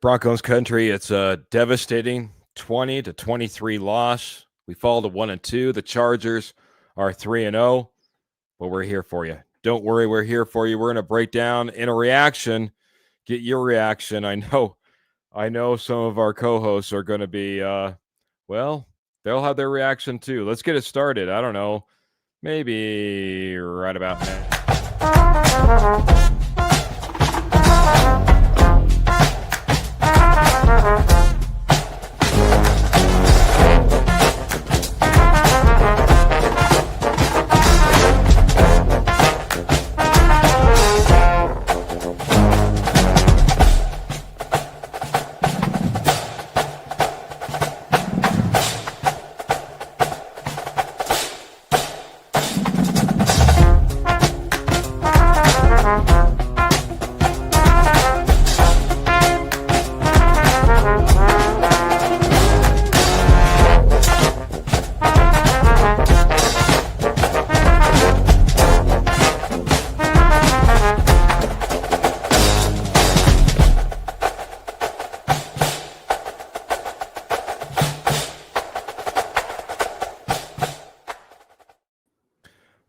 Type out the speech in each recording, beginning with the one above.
Broncos country, it's a devastating 20-23 loss. We fall to 1-2. The Chargers are 3-0, but we're here for you. Don't worry, we're here for you. We're going to break down in a reaction. Get your reaction. I know some of our co-hosts are going to be, well, they'll have their reaction too. Let's get it started. I don't know, maybe right about now.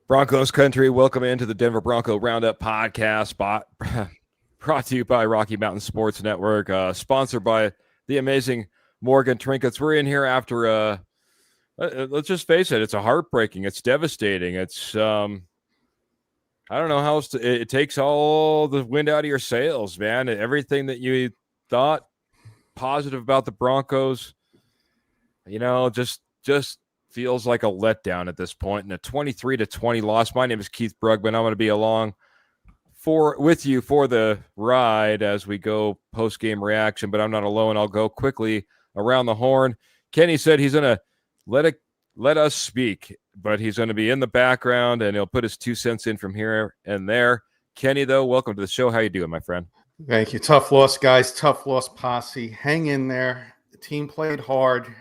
Broncos country, welcome into the Denver Bronco Roundup podcast, brought to you by Rocky Mountain Sports Network, sponsored by the amazing Morgan Trinkets. We're in here after, let's just face it, it's a heartbreaking, it's devastating. It's, I don't know how else it takes all the wind out of your sails, man. Everything that you thought positive about the Broncos, just feels like a letdown at this point in a 23-20 loss. My name is Keith Brugman. I'm going to be along with you for the ride as we go post-game reaction, but I'm not alone. I'll go quickly around the horn. Kenny said he's going to let us speak, but he's going to be in the background and he'll put his 2 cents in from here and there. Kenny, though, welcome to the show. How you doing, my friend? Thank you. Tough loss, guys. Tough loss, posse. Hang in there. The team played hard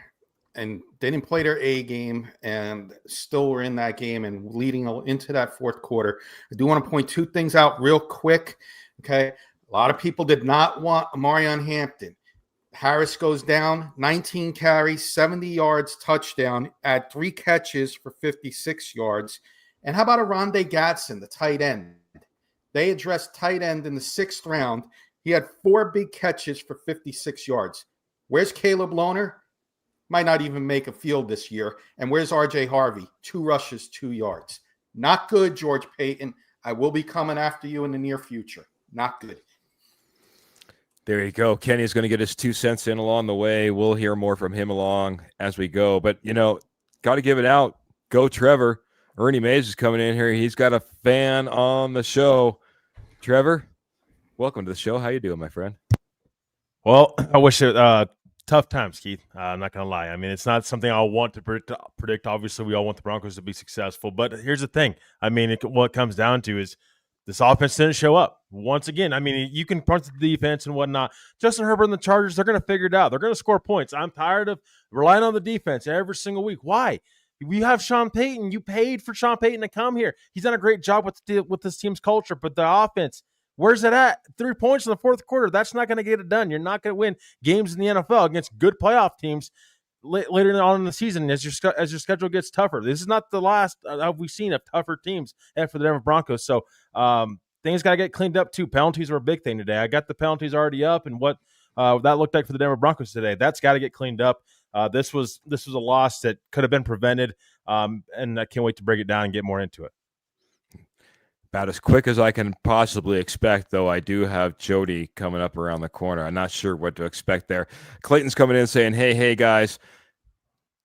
and they didn't play their A game and still were in that game and leading into that fourth quarter. I do want to point two things out real quick. Okay. A lot of people did not want Amarion Hampton. Harris goes down, 19 carries, 70 yards, touchdown, had 3 catches for 56 yards. And how about Rondé Gatson, the tight end? They addressed tight end in the 6th round. He had 4 big catches for 56 yards. Where's Caleb Lohner? Might not even make a field this year. And where's RJ Harvey? 2 rushes, 2 yards. Not good, George Payton. I will be coming after you in the near future. Not good. There you go. Kenny's going to get his 2 cents in along the way. We'll hear more from him along as we go. But, got to give it out. Go Trevor. Ernie Mays is coming in here. He's got a fan on the show. Trevor, welcome to the show. How you doing, my friend? Well, I wish it tough times, Keith. I'm not going to lie. I mean, it's not something I want to predict. Obviously, we all want the Broncos to be successful. But here's the thing. I mean, what it comes down to is this offense didn't show up. Once again, I mean, you can punch the defense and whatnot. Justin Herbert and the Chargers, they're going to figure it out. They're going to score points. I'm tired of relying on the defense every single week. Why? We have Sean Payton. You paid for Sean Payton to come here. He's done a great job with this team's culture. But the offense, where's it at? 3 points in the fourth quarter. That's not going to get it done. You're not going to win games in the NFL against good playoff teams later on in the season as your schedule gets tougher. This is not the last we've seen of tougher teams for the Denver Broncos. So things got to get cleaned up too. Penalties were a big thing today. I got the penalties already up and what that looked like for the Denver Broncos today. That's got to get cleaned up. This was a loss that could have been prevented, and I can't wait to break it down and get more into it. About as quick as I can possibly expect, though, I do have Jody coming up around the corner. I'm not sure what to expect there. Clayton's coming in saying, hey, guys,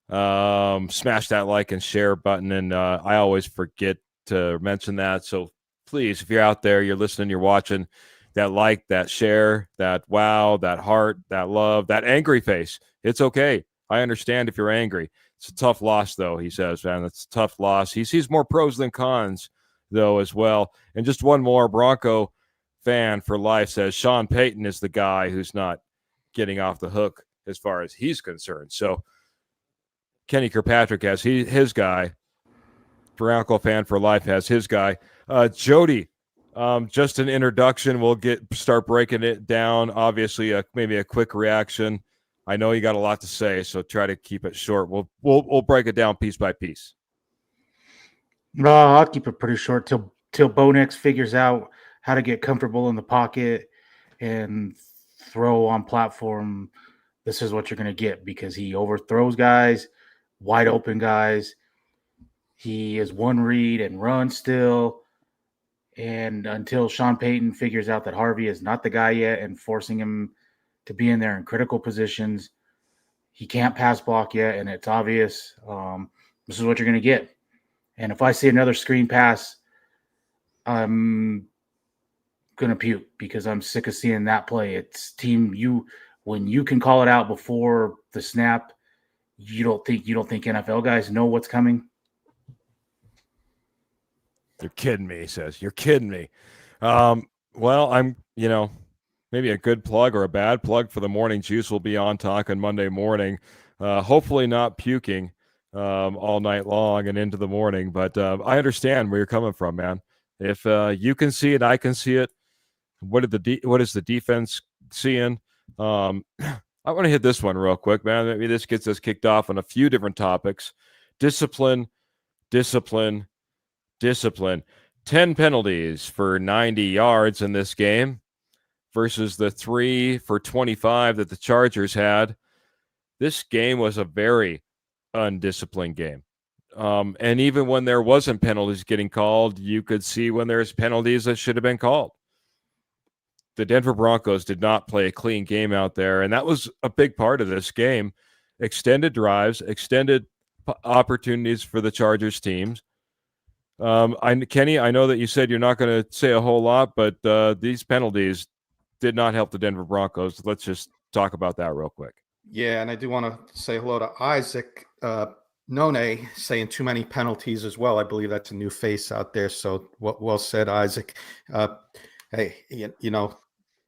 smash that like and share button. And I always forget to mention that. So please, if you're out there, you're listening, you're watching, that like, that share, that wow, that heart, that love, that angry face. It's okay. I understand if you're angry. It's a tough loss, though, he says, man. It's a tough loss. He sees more pros than cons, though, as well. And just one more, Bronco fan for life says Sean Payton is the guy who's not getting off the hook as far as he's concerned. So Kenny Kirkpatrick has his guy. Bronco fan for life has his guy. Jody, Just an introduction. We'll start breaking it down. Obviously, maybe a quick reaction. I know you got a lot to say, so try to keep it short. We'll break it down piece by piece. No, I'll keep it pretty short till Bo Nix figures out how to get comfortable in the pocket and throw on platform. This is what you're going to get because he overthrows guys, wide open guys. He is one read and runs still. And until Sean Payton figures out that Harvey is not the guy yet and forcing him to be in there in critical positions, he can't pass block yet, and it's obvious. This is what you're going to get. And if I see another screen pass, I'm going to puke because I'm sick of seeing that play. It's when you can call it out before the snap, you don't think NFL guys know what's coming? You're kidding me, he says. You're kidding me. Well, I'm, maybe a good plug or a bad plug for the morning juice will be on talking Monday morning. Hopefully not puking all night long and into the morning. But I understand where you're coming from, man. If you can see it, I can see it. What is the defense seeing? I want to hit this one real quick, man. Maybe this gets us kicked off on a few different topics. Discipline. 10 penalties for 90 yards in this game versus the 3 for 25 that the Chargers had. This game was a very undisciplined game. And even when there wasn't penalties getting called, you could see when there's penalties that should have been called. The Denver Broncos did not play a clean game out there, and that was a big part of this game. Extended drives, extended opportunities for the Chargers teams. Kenny, I know that you said you're not going to say a whole lot, but these penalties did not help the Denver Broncos. Let's just talk about that real quick. Yeah, and I do want to say hello to Isaac None saying too many penalties as well. I believe that's a new face out there. So well said, Isaac. Hey,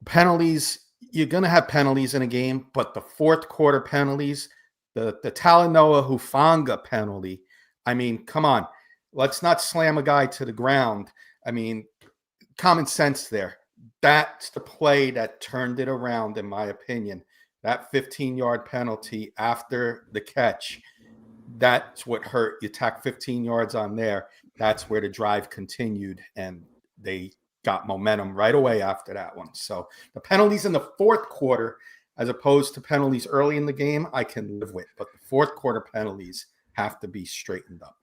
penalties, you're going to have penalties in a game, but the fourth quarter penalties, the Talanoa Hufanga penalty, I mean, come on. Let's not slam a guy to the ground. I mean, common sense there. That's the play that turned it around, in my opinion. That 15-yard penalty after the catch, that's what hurt. You tack 15 yards on there. That's where the drive continued, and they got momentum right away after that one. So the penalties in the fourth quarter, as opposed to penalties early in the game, I can live with. But the fourth quarter penalties have to be straightened up.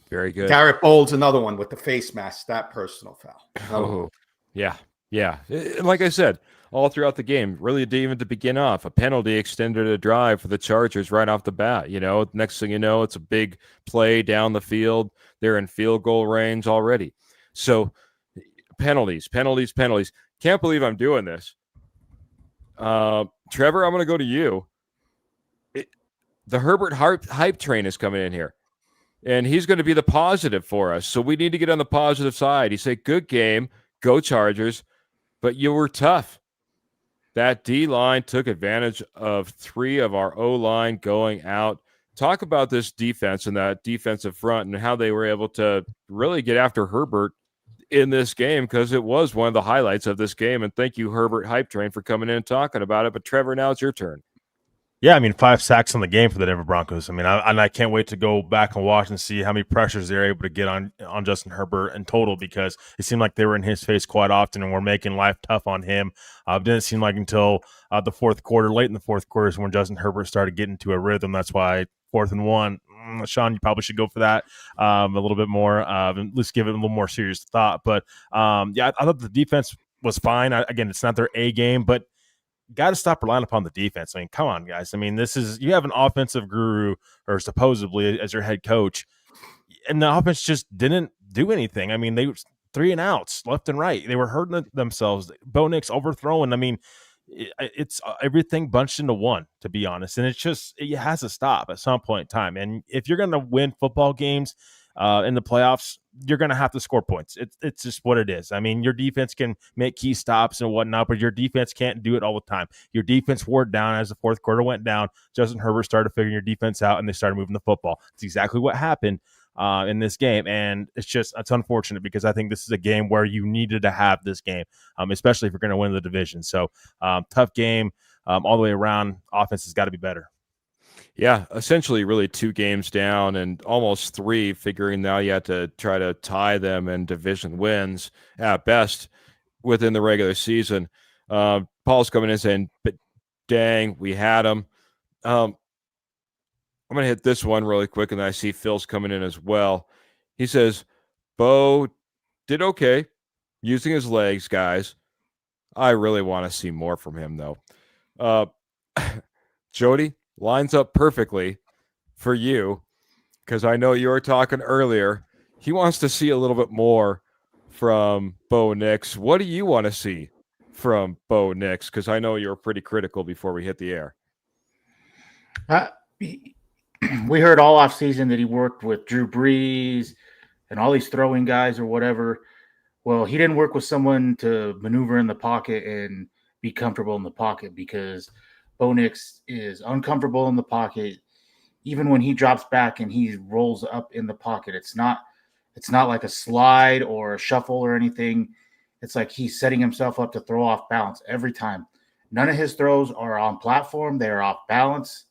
Very good. Garrett Bowles, another one with the face mask, that personal foul. Oh, yeah. Like I said, all throughout the game, really even to begin off, a penalty extended a drive for the Chargers right off the bat. Next thing you know, it's a big play down the field. They're in field goal range already. So penalties. Can't believe I'm doing this. Trevor, I'm going to go to you. The Herbert hype train is coming in here. And he's going to be the positive for us. So we need to get on the positive side. He said, good game, go Chargers, but you were tough. That D-line took advantage of 3 of our O-line going out. Talk about this defense and that defensive front and how they were able to really get after Herbert in this game, because it was one of the highlights of this game. And thank you, Herbert Hype Train, for coming in and talking about it. But Trevor, now it's your turn. Yeah, 5 sacks on the game for the Denver Broncos. I can't wait to go back and watch and see how many pressures they're able to get on Justin Herbert in total, because it seemed like they were in his face quite often and were making life tough on him. It didn't seem like until the fourth quarter, late in the fourth quarter, is when Justin Herbert started getting to a rhythm. That's why 4th and 1, Sean, you probably should go for that a little bit more, at least give it a little more serious thought. But I thought the defense was fine. Again, it's not their A game, but got to stop relying upon the defense. Come on, guys. You have an offensive guru, or supposedly, as your head coach, and the offense just didn't do anything. They were 3 and outs left and right. They were hurting themselves. Bo Nix overthrowing. It's everything bunched into one, to be honest. And it has to stop at some point in time. And if you're going to win football games in the playoffs, you're going to have to score points. It's just what it is. Your defense can make key stops and whatnot, but your defense can't do it all the time. Your defense wore down as the fourth quarter went down. Justin Herbert started figuring your defense out, and they started moving the football. It's exactly what happened. in this game. And it's unfortunate because I think this is a game where you needed to have this game, especially if you're going to win the division. So tough game all the way around. Offense has got to be better. Yeah, essentially really 2 games down and almost 3, figuring now you have to try to tie them in division wins at best within the regular season. Paul's coming in saying, but dang, we had him. I'm going to hit this one really quick, and I see Phil's coming in as well. He says, Bo did okay using his legs, guys. I really want to see more from him, though. Jody lines up perfectly for you because I know you were talking earlier. He wants to see a little bit more from Bo Nix. What do you want to see from Bo Nix? Because I know you were pretty critical before we hit the air. We heard all off season that he worked with Drew Brees and all these throwing guys or whatever. Well, he didn't work with someone to maneuver in the pocket and be comfortable in the pocket because Bo Nix is uncomfortable in the pocket. Even when he drops back and he rolls up in the pocket, it's not like a slide or a shuffle or anything. It's like he's setting himself up to throw off balance every time. None of his throws are on platform. They are off balance.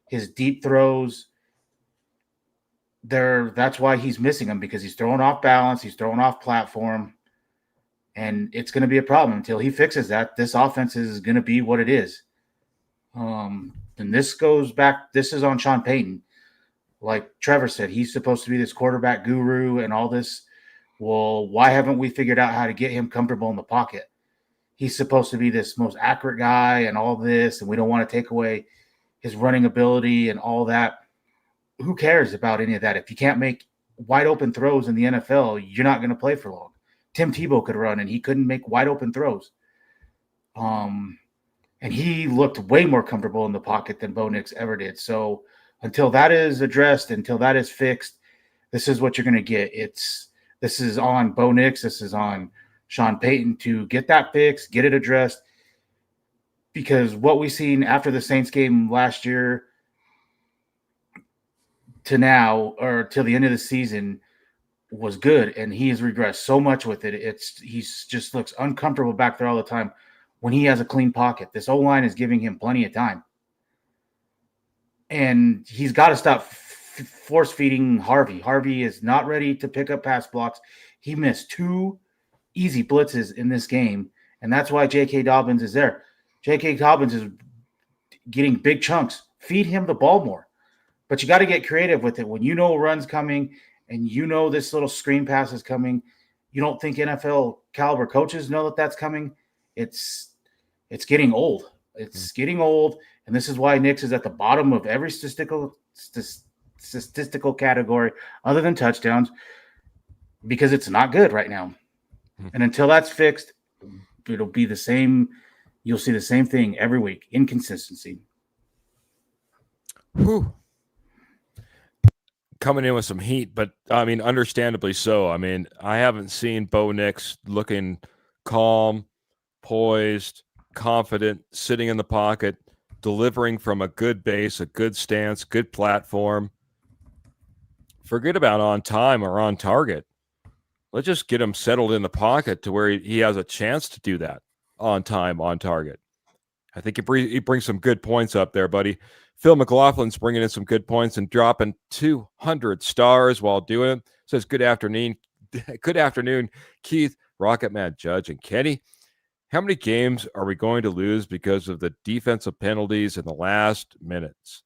His deep throws, that's why he's missing them, because he's throwing off balance. He's throwing off platform. And it's going to be a problem until he fixes that. This offense is going to be what it is. And this goes back. This is on Sean Payton. Like Trevor said, he's supposed to be this quarterback guru and all this. Well, why haven't we figured out how to get him comfortable in the pocket? He's supposed to be this most accurate guy and all this, and we don't want to take away his running ability and all that. Who cares about any of that? If you can't make wide open throws in the NFL, you're not going to play for long. Tim Tebow could run, and he couldn't make wide open throws. And he looked way more comfortable in the pocket than Bo Nix ever did. So until that is addressed, until that is fixed, this is what you're going to get. This is on Bo Nix. This is on Sean Payton to get that fixed, get it addressed. Because what we've seen after the Saints game last year to now, or till the end of the season, was good, and he has regressed so much with it. He's just looks uncomfortable back there all the time when he has a clean pocket. This O-line is giving him plenty of time. And he's got to stop force feeding Harvey. Harvey is not ready to pick up pass blocks. He missed 2 easy blitzes in this game, and that's why J.K. Dobbins is there. J.K. Dobbins is getting big chunks. Feed him the ball more. But you got to get creative with it. When you know a run's coming and you know this little screen pass is coming, you don't think NFL caliber coaches know that that's coming. It's getting old. It's getting old, and this is why Nix is at the bottom of every statistical category other than touchdowns, because it's not good right now. And until that's fixed, it'll be the same. You'll see the same thing every week. Inconsistency. Whew. Coming in with some heat, but I mean, understandably so. I mean, I haven't seen Bo Nix looking calm, poised, confident, sitting in the pocket, delivering from a good base, a good stance, good platform. Forget about on time or on target. Let's just get him settled in the pocket to where he has a chance to do that on time, on target. I think he brings some good points up there, buddy. Phil McLaughlin's bringing in some good points and dropping 200 stars while doing it. Says, good afternoon. Good afternoon, Keith, Rocketman, Judge, and Kenny. How many games are we going to lose because of the defensive penalties in the last minutes?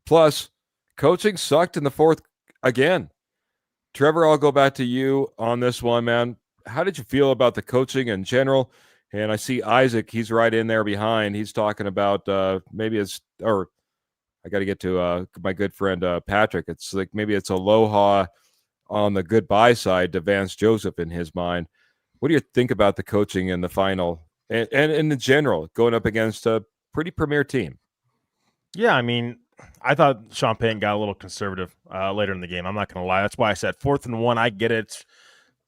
Plus, coaching sucked in the fourth again. Trevor, I'll go back to you on this one, man. How did you feel about the coaching in general? And I see Isaac, he's right in there behind. He's talking about I got to get to my good friend Patrick. It's like maybe it's aloha on the goodbye side to Vance Joseph in his mind. What do you think about the coaching in the final and in the general going up against a pretty premier team? Yeah, I mean, I thought Sean Payton got a little conservative later in the game. I'm not going to lie. That's why I said 4th and 1. I get it.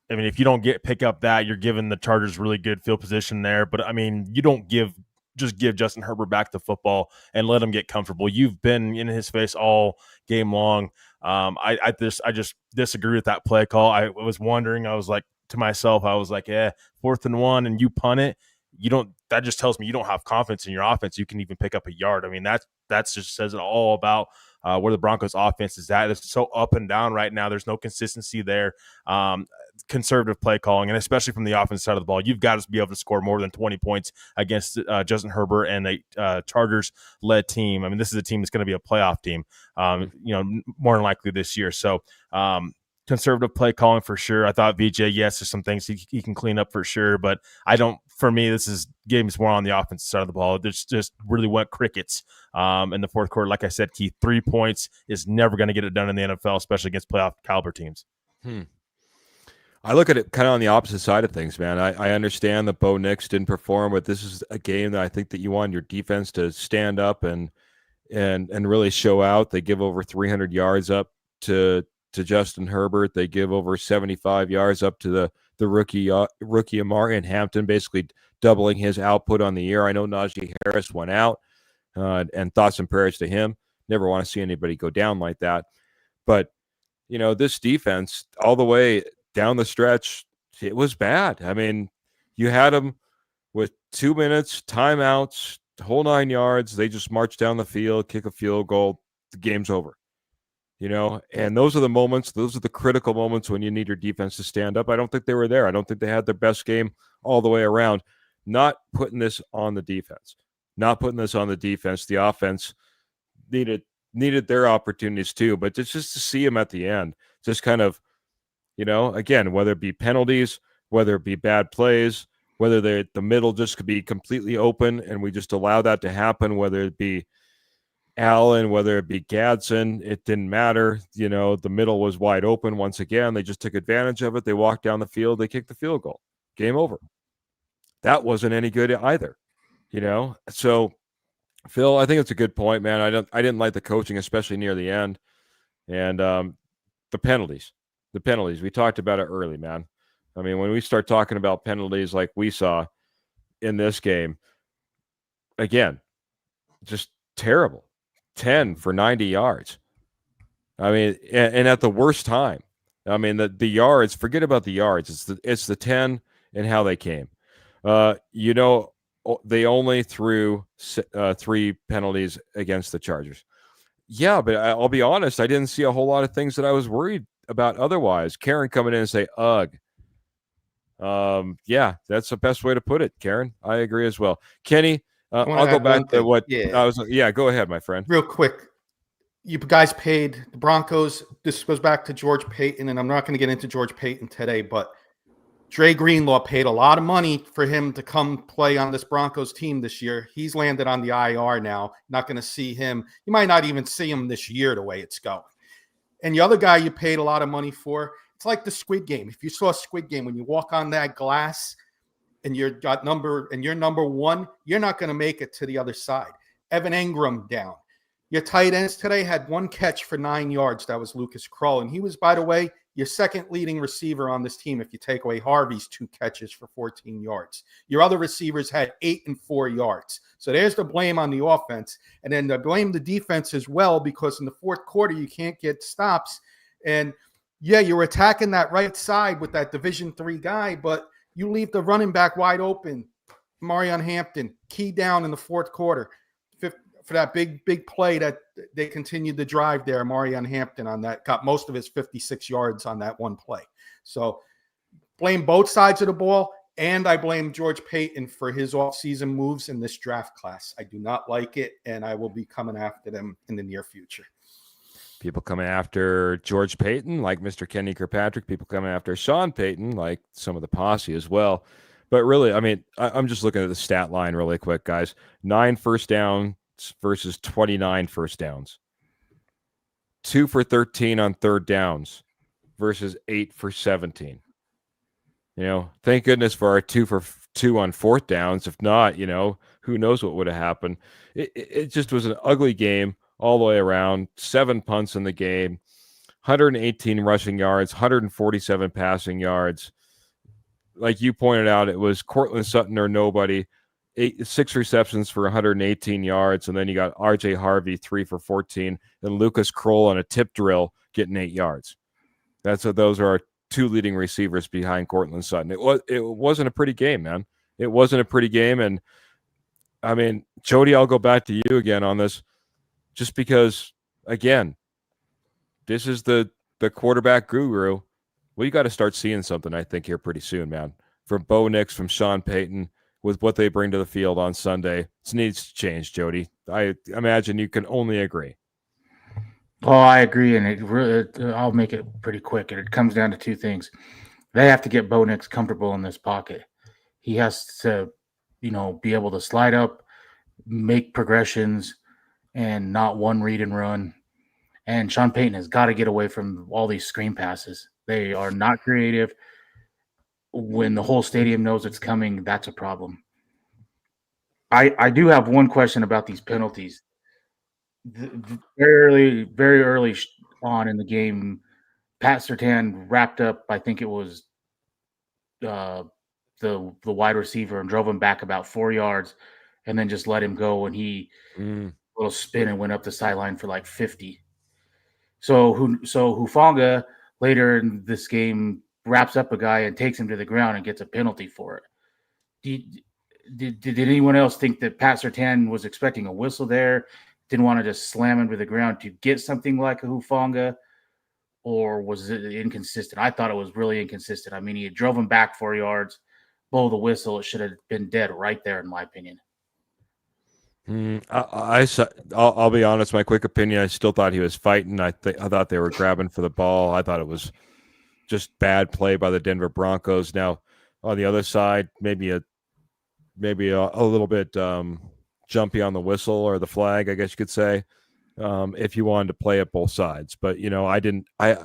I mean, if you don't pick up that, you're giving the Chargers really good field position there. But, I mean, you don't give just give Justin Herbert back the football and let him get comfortable. You've been in his face all game long. I just disagree with that play call. I was wondering, I was like to myself, I was like, 4th and 1 and you punt it. That just tells me you don't have confidence in your offense. You can even pick up a yard. I mean, that's just says it all about where the Broncos offense is at. It's so up and down right now. There's no consistency there. Conservative play calling, and especially from the offensive side of the ball, you've got to be able to score more than 20 points against Justin Herbert and a Chargers-led team. I mean, this is a team that's going to be a playoff team, more than likely this year. So conservative play calling for sure. I thought VJ, yes, there's some things he can clean up for sure, but for me, this is games more on the offensive side of the ball. There's just really went crickets in the fourth quarter. Like I said, Keith, 3 points is never going to get it done in the NFL, especially against playoff caliber teams. I look at it kind of on the opposite side of things, man. I understand that Bo Nix didn't perform, but this is a game that I think that you want your defense to stand up and really show out. They give over 300 yards up to Justin Herbert. They give over 75 yards up to the rookie Amari Hampton, basically doubling his output on the year. I know Najee Harris went out, and thoughts and prayers to him. Never want to see anybody go down like that. But, this defense all the way down the stretch, it was bad. I mean, you had them with 2 minutes, timeouts, whole 9 yards. They just march down the field, kick a field goal. The game's over. And those are the critical moments when you need your defense to stand up. I don't think they were there. I don't think they had their best game all the way around. Not putting this on the defense. The offense needed their opportunities too, but just to see them at the end, just kind of, again, whether it be penalties, whether it be bad plays, whether the middle just could be completely open and we just allow that to happen, whether it be Allen, whether it be Gadsden, it didn't matter. The middle was wide open once again. They just took advantage of it. They walked down the field. They kicked the field goal. Game over. That wasn't any good either. So Phil, I think it's a good point, man. I didn't like the coaching, especially near the end, and the penalties. We talked about it early, man. I mean, when we start talking about penalties like we saw in this game, again, just terrible. 10 for 90 yards. I mean, and at the worst time. I mean, the yards, forget about the yards. It's the 10 and how they came. They only threw 3 penalties against the Chargers. Yeah, but I'll be honest, I didn't see a whole lot of things that I was worried about otherwise. Karen coming in and say, ugh. Yeah, that's the best way to put it, Karen. I agree as well. Kenny, I'll go back to what I was. Yeah, go ahead, my friend. Real quick. You guys paid the Broncos. This goes back to George Payton, and I'm not going to get into George Payton today, but Dre Greenlaw paid a lot of money for him to come play on this Broncos team this year. He's landed on the IR now. Not going to see him. You might not even see him this year the way it's going. And the other guy you paid a lot of money for, it's like the Squid Game. If you saw Squid Game, when you walk on that glass and you're number 1, you're not going to make it to the other side. Evan Engram down. Your tight ends today had 1 catch for 9 yards. That was Lucas Krull. And he was, by the way, your second leading receiver on this team if you take away Harvey's 2 catches for 14 yards. Your other receivers had 8 and 4 yards. So there's the blame on the offense. And then the blame the defense as well, because in the fourth quarter, you can't get stops. And, yeah, you're attacking that right side with that Division III guy, but you leave the running back wide open. Marion Hampton, key down in the fourth quarter for that big play that they continued to drive there. Marion Hampton on that got most of his 56 yards on that one play. So blame both sides of the ball, and I blame George Payton for his offseason moves in this draft class. I do not like it, and I will be coming after them in the near future. People coming after George Payton, like Mr. Kenny Kirkpatrick. People coming after Sean Payton, like some of the posse as well. But really, I mean, I'm just looking at the stat line really quick, guys. 9 first downs versus 29 first downs. 2 for 13 on third downs versus 8 for 17. Thank goodness for our 2 for 2 on fourth downs. If not, who knows what would have happened. It just was an ugly game all the way around. 7 punts in the game, 118 rushing yards, 147 passing yards. Like you pointed out, it was Cortland Sutton or nobody. 6 receptions for 118 yards, and then you got R.J. Harvey 3 for 14, and Lucas Kroll on a tip drill getting 8 yards. Those are our 2 leading receivers behind Cortland Sutton. It wasn't a pretty game, man. It wasn't a pretty game, and I mean, Jody, I'll go back to you again on this, just because, again, this is the quarterback guru. We got to start seeing something, I think, here pretty soon, man. From Bo Nix, from Sean Payton, with what they bring to the field on Sunday. It needs to change, Jody. I imagine you can only agree. Oh, I agree, and I'll make it pretty quick. And it comes down to 2 things. They have to get Bo Nix comfortable in this pocket. He has to, be able to slide up, make progressions, and not one read and run. And Sean Payton has got to get away from all these screen passes. They are not creative. When the whole stadium knows it's coming, that's a problem. I do have one question about these penalties. Very early on in the game, Pat Surtain wrapped up, I think it was the wide receiver, and drove him back about 4 yards, and then just let him go, and he little spin and went up the sideline for like 50. So Hufanga later in this game wraps up a guy and takes him to the ground and gets a penalty for it. Did anyone else think that Pat Surtain was expecting a whistle there? Didn't want to just slam him to the ground to get something like a Hufanga? Or was it inconsistent? I thought it was really inconsistent. I mean, he drove him back 4 yards, blow the whistle. It should have been dead right there, in my opinion. I'll be honest. My quick opinion: I still thought he was fighting. I thought they were grabbing for the ball. I thought it was just bad play by the Denver Broncos. Now, on the other side, maybe a little bit jumpy on the whistle or the flag, I guess you could say, if you wanted to play at both sides. But I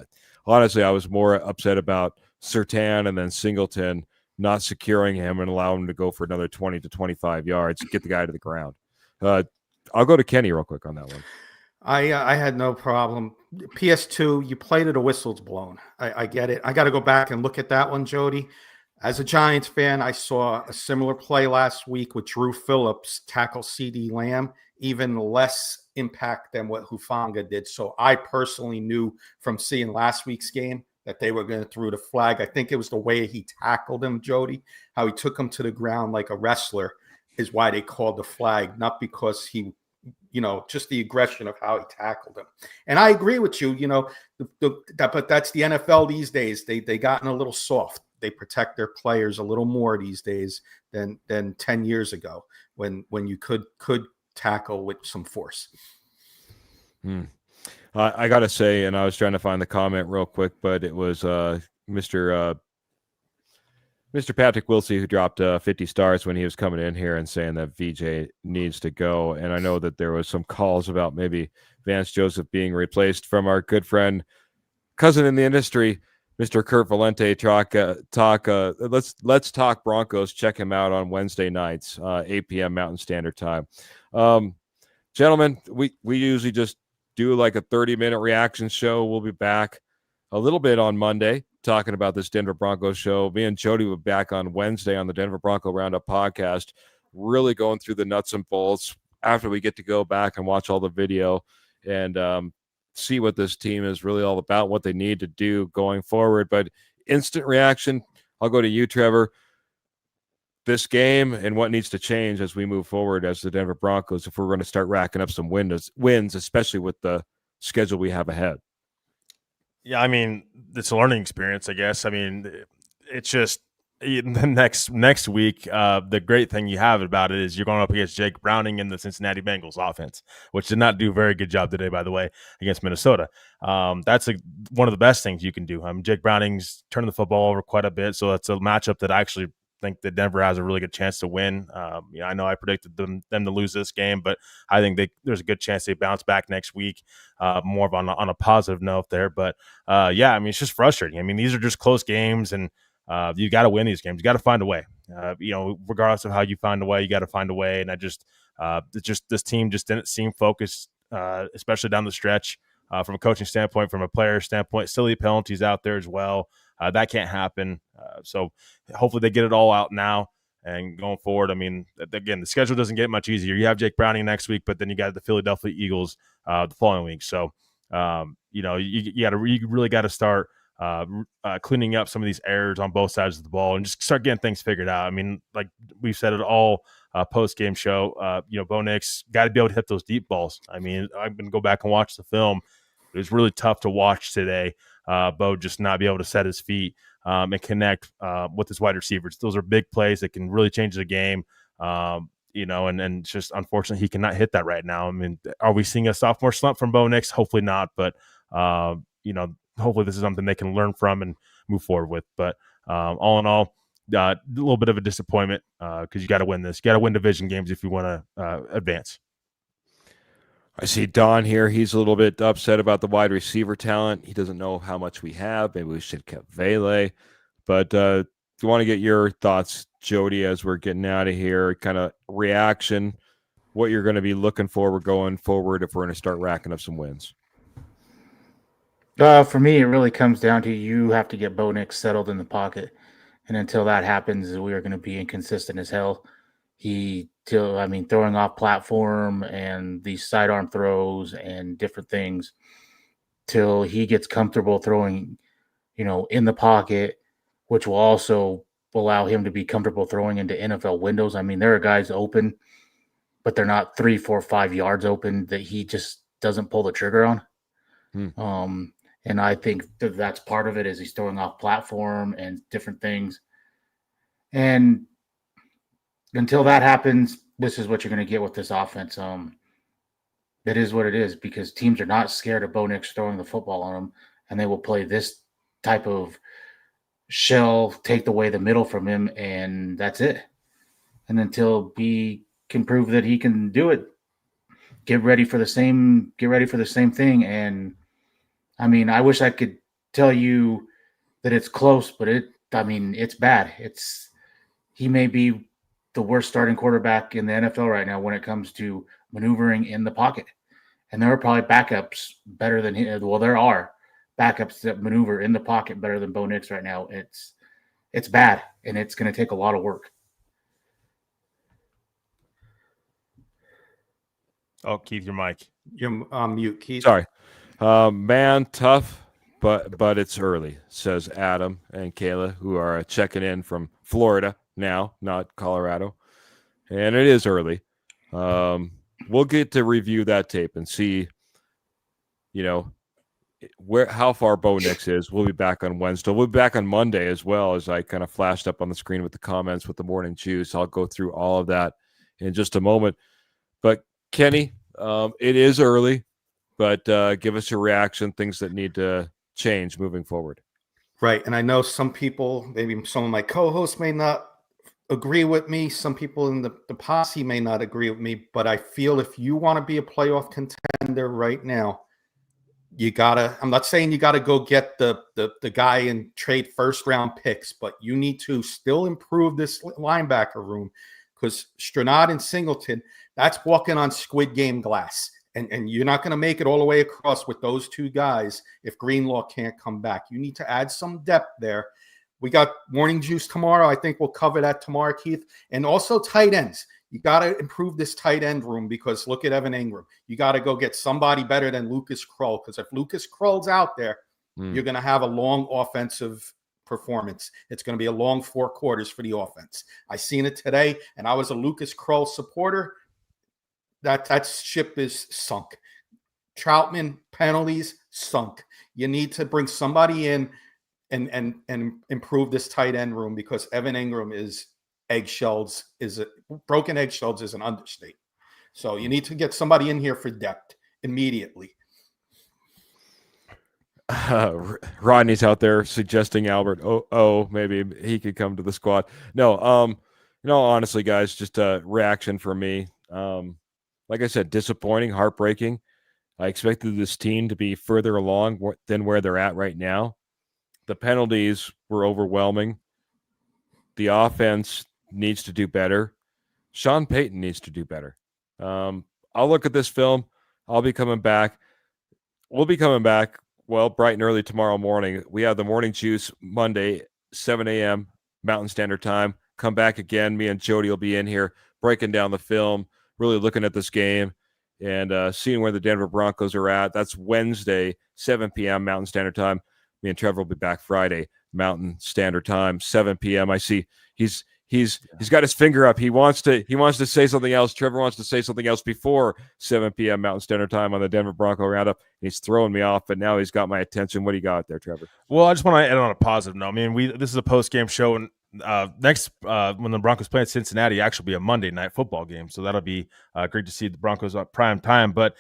honestly was more upset about Surtain and then Singleton not securing him and allowing him to go for another 20 to 25 yards, get the guy to the ground. I'll go to Kenny real quick on that one. I had no problem. PS2, you played it, a whistle's blown. I get it. I got to go back and look at that one, Jody. As a Giants fan, I saw a similar play last week with Drew Phillips tackle CD Lamb, even less impact than what Hufanga did. So I personally knew from seeing last week's game that they were going to throw the flag. I think it was the way he tackled him, Jody, how he took him to the ground like a wrestler is why they called the flag, not because he, just the aggression of how he tackled him. And I agree with you, but that's the NFL these days. They gotten a little soft. They protect their players a little more these days than 10 years ago when you could tackle with some force. I got to say, and I was trying to find the comment real quick, but it was Mr. Patrick Wilsey who dropped 50 stars when he was coming in here and saying that VJ needs to go. And I know that there was some calls about maybe Vance Joseph being replaced from our good friend, cousin in the industry, Mr. Kurt Valente. Let's talk Broncos. Check him out on Wednesday nights, 8 p.m. Mountain Standard Time. Gentlemen, we usually just do like a 30-minute reaction show. We'll be back a little bit on Monday talking about this Denver Broncos show. Me and Jody will be back on Wednesday on the Denver Bronco Roundup podcast, really going through the nuts and bolts after we get to go back and watch all the video and see what this team is really all about, what they need to do going forward. But instant reaction, I'll go to you, Trevor. This game and what needs to change as we move forward as the Denver Broncos if we're going to start racking up some wins, especially with the schedule we have ahead. Yeah, I mean, it's a learning experience, I guess. I mean, it's just the next week. The great thing you have about it is you're going up against Jake Browning in the Cincinnati Bengals offense, which did not do a very good job today, by the way, against Minnesota. That's one of the best things you can do. Jake Browning's turning the football over quite a bit, so that's a matchup that I actually think that Denver has a really good chance to win. I know I predicted them to lose this game, but I think there's a good chance they bounce back next week. More of on a positive note there, but it's just frustrating. I mean, these are just close games, and you got to win these games. You got to find a way. Regardless of how you find a way, you got to find a way. And this team just didn't seem focused, especially down the stretch. From a coaching standpoint, from a player standpoint, silly penalties out there as well. That can't happen. So hopefully they get it all out now And going forward, I mean, again, the schedule doesn't get much easier. You have Jake Browning next week, but then you got the Philadelphia Eagles the following week. So, you really got to start cleaning up some of these errors on both sides of the ball and just start getting things figured out. I mean, like we've said it all post-game show, Bo Nix got to be able to hit those deep balls. I mean, I'm going to go back and watch the film. It was really tough to watch today. Bo just not be able to set his feet and connect with his wide receivers. Those are big plays that can really change the game. And it's just unfortunately he cannot hit that right now. I mean, are we seeing a sophomore slump from Bo Nix? Hopefully not, but hopefully this is something they can learn from and move forward with. But all in all, a little bit of a disappointment because you got to win this. You got to win division games if you want to advance. I see Don here. He's a little bit upset about the wide receiver talent. He doesn't know how much we have. Maybe we should keep Vele. But do you want to get your thoughts, Jody, as we're getting out of here? Kind of reaction, what you're going to be looking for. We're going forward if we're going to start racking up some wins. For me, it really comes down to you have to get Bo Nix settled in the pocket. And until that happens, we are going to be inconsistent as hell. Throwing off platform and these sidearm throws and different things till he gets comfortable throwing, in the pocket, which will also allow him to be comfortable throwing into NFL windows. I mean, there are guys open, but they're not 3, 4, 5 yards open that he just doesn't pull the trigger on. And I think that's part of it is he's throwing off platform and different things. And until that happens, this is what you're going to get with this offense. It is what it is because teams are not scared of Bo Nix throwing the football on them, and they will play this type of shell, take away the middle from him, and that's it. And until he can prove that he can do it, get ready for the same thing. And I mean, I wish I could tell you that it's close, but it's bad. He may be the worst starting quarterback in the NFL right now when it comes to maneuvering in the pocket. And there are probably backups better than him. Well, there are backups that maneuver in the pocket better than Bo Nix right now. It's bad, and it's going to take a lot of work. Oh, Keith, your mic. You're on mute, Keith. Sorry. Man, tough, but it's early, says Adam and Kayla, who are checking in from Florida now, not Colorado. And it is early. We'll get to review that tape and see, how far Bo Nix is. We'll be back on Wednesday. We'll be back on Monday as well, as I kind of flashed up on the screen with the comments with the morning juice. I'll go through all of that in just a moment. But Kenny, it is early, but give us your reaction, things that need to change moving forward. Right. And I know some people, maybe some of my co-hosts may not agree with me. Some people in the posse may not agree with me, but I feel if you want to be a playoff contender right now, I'm not saying you gotta go get the guy and trade first round picks, but you need to still improve this linebacker room because Stranad and Singleton, that's walking on Squid Game glass. And you're not going to make it all the way across with those two guys if Greenlaw can't come back. You need to add some depth there. We got morning juice tomorrow. I think we'll cover that tomorrow, Keith. And also tight ends. You got to improve this tight end room because look at Evan Ingram. You got to go get somebody better than Lucas Krull because if Lucas Krull's out there, you're going to have a long offensive performance. It's going to be a long 4 quarters for the offense. I seen it today, and I was a Lucas Krull supporter. That ship is sunk. Troutman penalties sunk. You need to bring somebody in and improve this tight end room because Evan Ingram is broken eggshells is an understatement. So you need to get somebody in here for depth immediately. Rodney's out there suggesting Albert. Maybe he could come to the squad. No, honestly, guys, just a reaction for me. Like I said, disappointing, heartbreaking. I expected this team to be further along than where they're at right now. The penalties were overwhelming. The offense needs to do better. Sean Payton needs to do better. I'll look at this film. I'll be coming back. We'll be coming back, bright and early tomorrow morning. We have the morning juice Monday, 7 a.m. Mountain Standard Time. come back again. Me and Jody will be in here breaking down the film, really looking at this game and seeing where the Denver Broncos are at. That's Wednesday, 7 p.m. Mountain Standard Time. Me and Trevor will be back Friday, Mountain Standard Time, 7 p.m. I see he's got his finger up. He wants to say something else. Trevor wants to say something else before 7 p.m. Mountain Standard Time on the Denver Bronco Roundup. He's throwing me off, but now he's got my attention. What do you got there, Trevor? Well, I just want to end on a positive note. I mean, this is a post-game show, and next when the Broncos play at Cincinnati, actually be a Monday night football game, so that'll be great to see the Broncos on prime time. But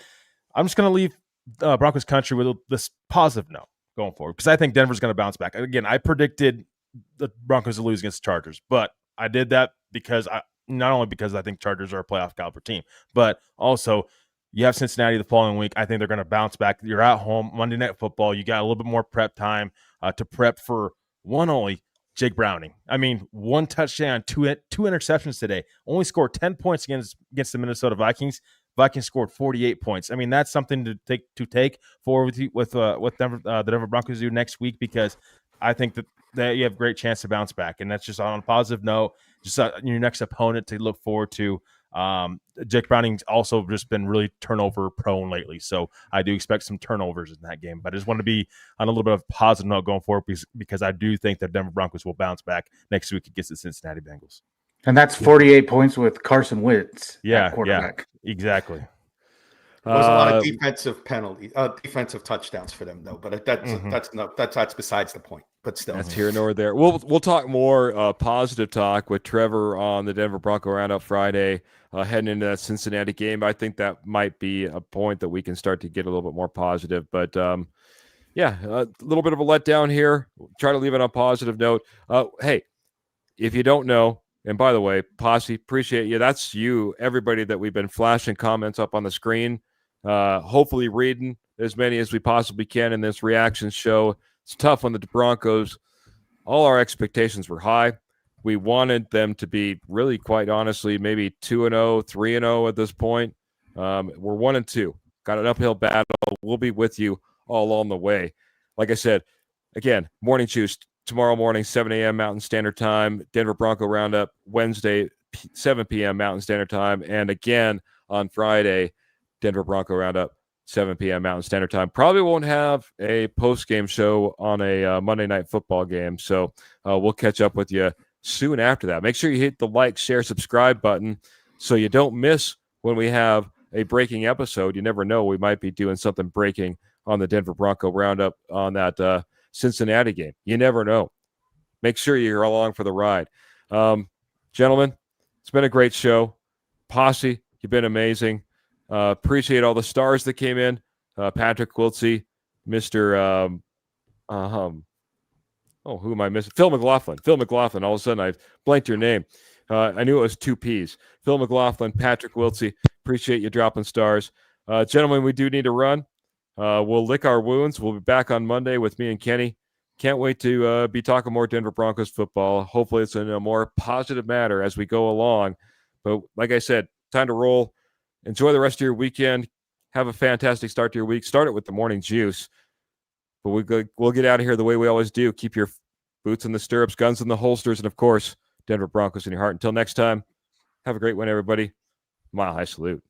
I'm just going to leave Broncos country with this positive note going forward, because I think Denver's going to bounce back. Again, I predicted the Broncos to lose against the Chargers, but I did that because not only because I think Chargers are a playoff caliber team, but also you have Cincinnati the following week. I think they're going to bounce back. You're at home, Monday Night Football. You got a little bit more prep time to prep for one only, Jake Browning. I mean, 1 touchdown, two interceptions today. Only scored 10 points against the Minnesota Vikings. Vikings scored 48 points. I mean, that's something to take forward with Denver, the Denver Broncos do next week, because I think that you have a great chance to bounce back. And that's just on a positive note, just your next opponent to look forward to. Jake Browning's also just been really turnover prone lately, so I do expect some turnovers in that game. But I just want to be on a little bit of a positive note going forward, because I do think that Denver Broncos will bounce back next week against the Cincinnati Bengals. And that's 48 points with Carson Wentz at quarterback. Yeah, exactly. There was a lot of defensive touchdowns for them, though. But that's besides the point. But still, that's here nor there. We'll talk more positive talk with Trevor on the Denver Bronco Roundup Friday, heading into that Cincinnati game. I think that might be a point that we can start to get a little bit more positive. But yeah, a little bit of a letdown here. Try to leave it on a positive note. Hey, if you don't know. And by the way, Posse, appreciate you. That's you, everybody that we've been flashing comments up on the screen. Hopefully reading as many as we possibly can in this reaction show. It's tough on the Broncos. All our expectations were high. We wanted them to be, really quite honestly, maybe 2-0, 3-0 at this point. We're 1-2. Got an uphill battle. We'll be with you all along the way. Like I said, again, Morning Juice tomorrow morning, 7 a.m. Mountain Standard Time. Denver Bronco Roundup Wednesday, 7 p.m. Mountain Standard Time. And again on Friday, Denver Bronco Roundup, 7 p.m. Mountain Standard Time. Probably won't have a post-game show on a Monday Night Football game. So we'll catch up with you soon after that. Make sure you hit the like, share, subscribe button so you don't miss when we have a breaking episode. You never know. We might be doing something breaking on the Denver Bronco Roundup on that Cincinnati game. You never know. Make sure you're along for the ride. Gentlemen, it's been a great show. Posse, you've been amazing. Appreciate all the stars that came in. Patrick Quiltsey, Mr. Who am I missing? Phil McLaughlin. All of a sudden, I've blanked your name. I knew it was 2 P's. Phil McLaughlin, Patrick Quiltsey. Appreciate you dropping stars. Gentlemen, we do need to run. We'll lick our wounds. We'll be back on Monday with me and Kenny. Can't wait to be talking more Denver Broncos football. Hopefully it's in a more positive manner as we go along. But like I said, time to roll. Enjoy the rest of your weekend. Have a fantastic start to your week. Start it with the morning juice. But we'll get out of here the way we always do. Keep your boots in the stirrups, guns in the holsters, and, of course, Denver Broncos in your heart. Until next time, have a great one, everybody. Mile High Salute.